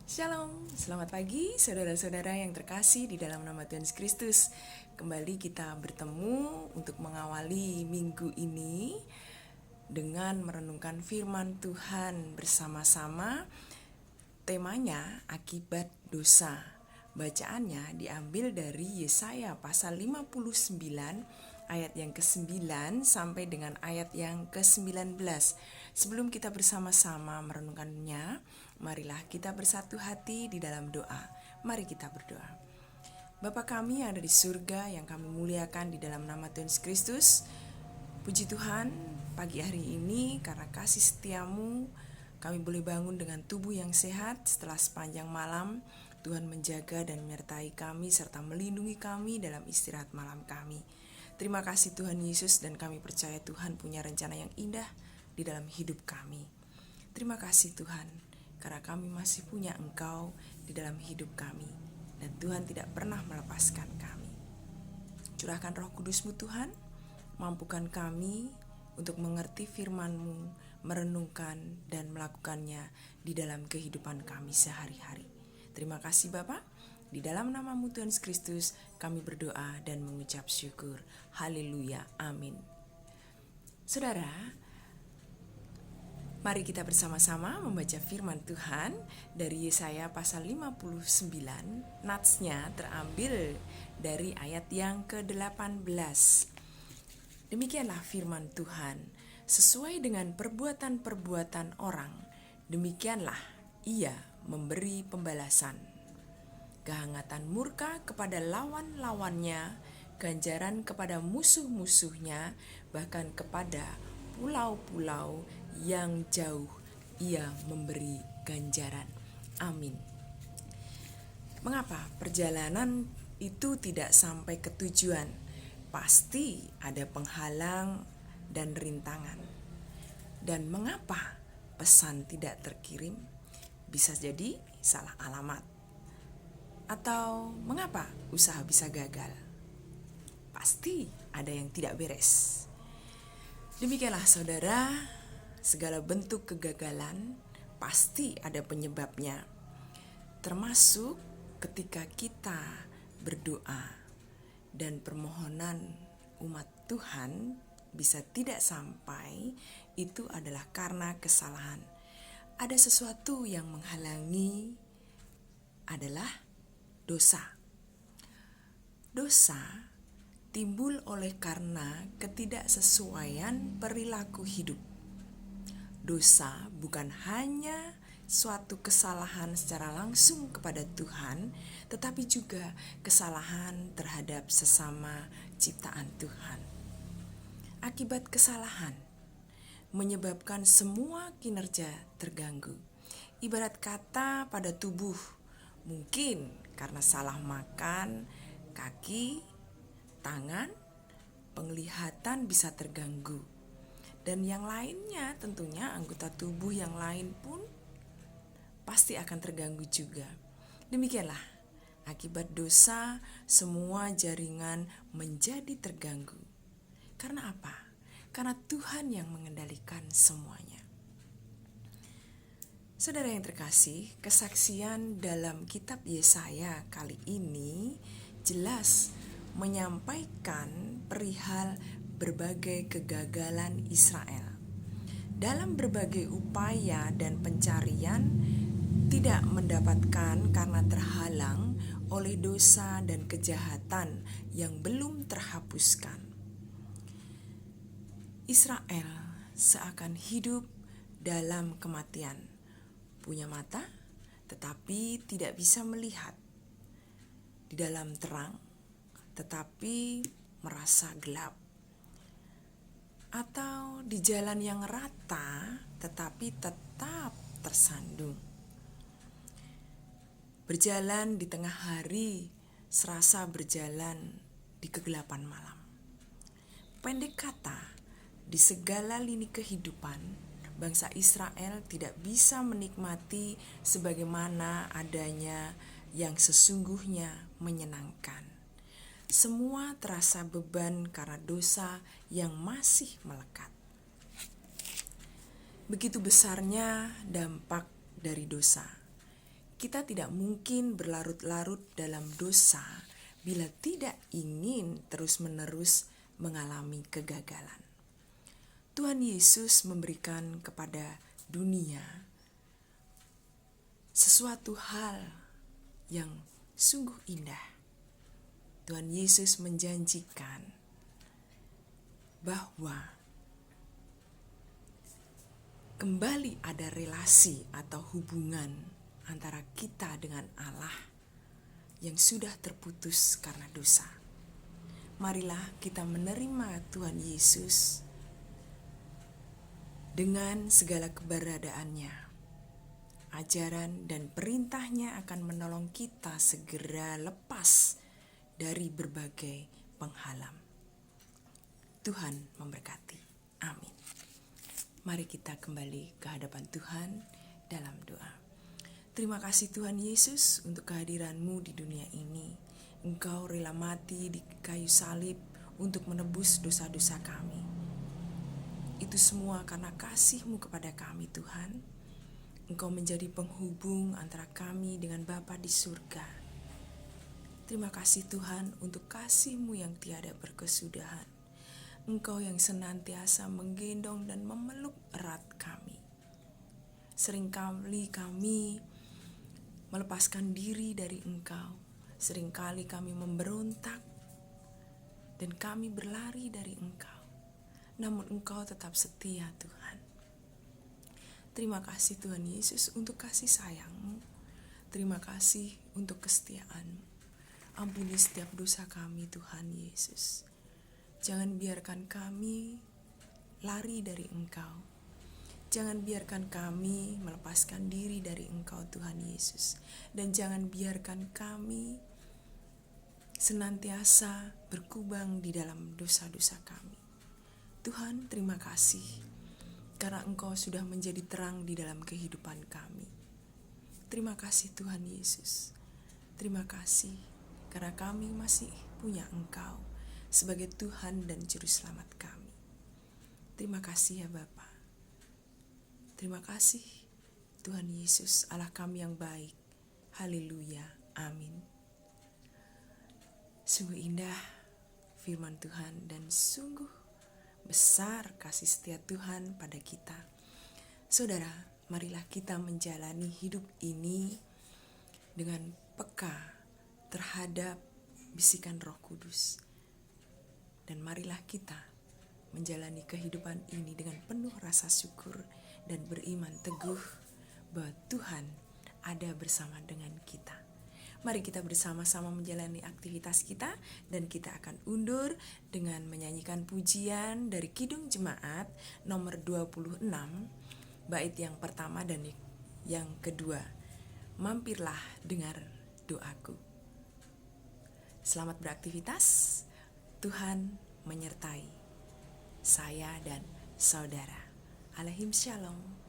Shalom, selamat pagi saudara-saudara yang terkasih di dalam nama Tuhan Yesus Kristus. Kembali kita bertemu untuk mengawali minggu ini dengan merenungkan firman Tuhan bersama-sama. Temanya akibat dosa. Bacaannya diambil dari Yesaya pasal 59 ayat yang ke-9 sampai dengan ayat yang ke-19. Sebelum kita bersama-sama merenungkannya, marilah kita bersatu hati di dalam doa. Mari kita berdoa. Bapa kami yang ada di surga, yang kami muliakan di dalam nama Tuhan Yesus Kristus. Puji Tuhan, pagi hari ini karena kasih setiamu, kami boleh bangun dengan tubuh yang sehat setelah sepanjang malam. Tuhan menjaga dan menyertai kami serta melindungi kami dalam istirahat malam kami. Terima kasih Tuhan Yesus, dan kami percaya Tuhan punya rencana yang indah di dalam hidup kami. Terima kasih Tuhan, karena kami masih punya Engkau di dalam hidup kami, dan Tuhan tidak pernah melepaskan kami. Curahkan Roh Kudus-Mu Tuhan, mampukan kami untuk mengerti firman-Mu, merenungkan dan melakukannya di dalam kehidupan kami sehari-hari. Terima kasih Bapa. Di dalam nama-Mu Tuhan Yesus Kristus kami berdoa dan mengucap syukur. Haleluya, amin. Saudara, mari kita bersama-sama membaca firman Tuhan dari Yesaya pasal 59. Natsnya terambil dari ayat yang ke-18. Demikianlah firman Tuhan, sesuai dengan perbuatan-perbuatan orang, demikianlah ia memberi pembalasan. Kehangatan murka kepada lawan-lawannya, ganjaran kepada musuh-musuhnya, bahkan kepada pulau-pulau yang jauh ia memberi ganjaran. Amin. Mengapa perjalanan itu tidak sampai ke tujuan? Pasti ada penghalang dan rintangan. Dan mengapa pesan tidak terkirim? Bisa jadi salah alamat. Atau mengapa usaha bisa gagal? Pasti ada yang tidak beres. Demikianlah saudara, segala bentuk kegagalan pasti ada penyebabnya. Termasuk ketika kita berdoa dan permohonan umat Tuhan bisa tidak sampai, itu adalah karena kesalahan. Ada sesuatu yang menghalangi, adalah dosa. Dosa timbul oleh karena ketidaksesuaian perilaku hidup. Dosa bukan hanya suatu kesalahan secara langsung kepada Tuhan, tetapi juga kesalahan terhadap sesama ciptaan Tuhan. Akibat kesalahan menyebabkan semua kinerja terganggu. Ibarat kata pada tubuh, mungkin karena salah makan, kaki, tangan, penglihatan bisa terganggu. Dan yang lainnya, tentunya anggota tubuh yang lain pun pasti akan terganggu juga. Demikianlah, akibat dosa semua jaringan menjadi terganggu. Karena apa? Karena Tuhan yang mengendalikan semuanya. Saudara yang terkasih, kesaksian dalam kitab Yesaya kali ini jelas menyampaikan perihal berbagai kegagalan Israel. Dalam berbagai upaya dan pencarian tidak mendapatkan karena terhalang oleh dosa dan kejahatan yang belum terhapuskan. Israel seakan hidup dalam kematian. Punya mata, tetapi tidak bisa melihat. Di dalam terang, tetapi merasa gelap. Atau di jalan yang rata, tetapi tetap tersandung. Berjalan di tengah hari, serasa berjalan di kegelapan malam. Pendek kata, di segala lini kehidupan, bangsa Israel tidak bisa menikmati sebagaimana adanya yang sesungguhnya menyenangkan. Semua terasa beban karena dosa yang masih melekat. Begitu besarnya dampak dari dosa. Kita tidak mungkin berlarut-larut dalam dosa bila tidak ingin terus-menerus mengalami kegagalan. Tuhan Yesus memberikan kepada dunia sesuatu hal yang sungguh indah. Tuhan Yesus menjanjikan bahwa kembali ada relasi atau hubungan antara kita dengan Allah yang sudah terputus karena dosa. Marilah kita menerima Tuhan Yesus dengan segala keberadaannya. Ajaran dan perintahnya akan menolong kita segera lepas dari berbagai penghalang. Tuhan memberkati. Amin. Mari kita kembali ke hadapan Tuhan dalam doa. Terima kasih Tuhan Yesus untuk kehadiran-Mu di dunia ini. Engkau rela mati di kayu salib untuk menebus dosa-dosa kami. Itu semua karena kasih-Mu kepada kami Tuhan. Engkau menjadi penghubung antara kami dengan Bapa di surga. Terima kasih Tuhan untuk kasih-Mu yang tiada berkesudahan. Engkau yang senantiasa menggendong dan memeluk erat kami. Seringkali kami melepaskan diri dari Engkau. Seringkali kami memberontak dan kami berlari dari Engkau. Namun Engkau tetap setia Tuhan. Terima kasih Tuhan Yesus untuk kasih sayang-Mu. Terima kasih untuk kesetiaan-Mu. Ampuni setiap dosa kami Tuhan Yesus. Jangan biarkan kami lari dari Engkau. Jangan biarkan kami melepaskan diri dari Engkau Tuhan Yesus. Dan jangan biarkan kami senantiasa berkubang di dalam dosa-dosa kami. Tuhan, terima kasih karena Engkau sudah menjadi terang di dalam kehidupan kami. Terima kasih Tuhan Yesus. Terima kasih karena kami masih punya Engkau sebagai Tuhan dan Juru Selamat kami. Terima kasih ya Bapa. Terima kasih Tuhan Yesus, Allah kami yang baik. Haleluya. Amin. Sungguh indah firman Tuhan dan sungguh besar kasih setia Tuhan pada kita. Saudara, marilah kita menjalani hidup ini dengan peka terhadap bisikan Roh Kudus. Dan marilah kita menjalani kehidupan ini dengan penuh rasa syukur dan beriman teguh bahwa Tuhan ada bersama dengan kita. Mari kita bersama-sama menjalani aktivitas kita dan kita akan undur dengan menyanyikan pujian dari Kidung Jemaat nomor 26, bait yang pertama dan yang kedua. Mampirlah dengar doaku. Selamat beraktivitas. Tuhan menyertai saya dan saudara. Alaikum shalom.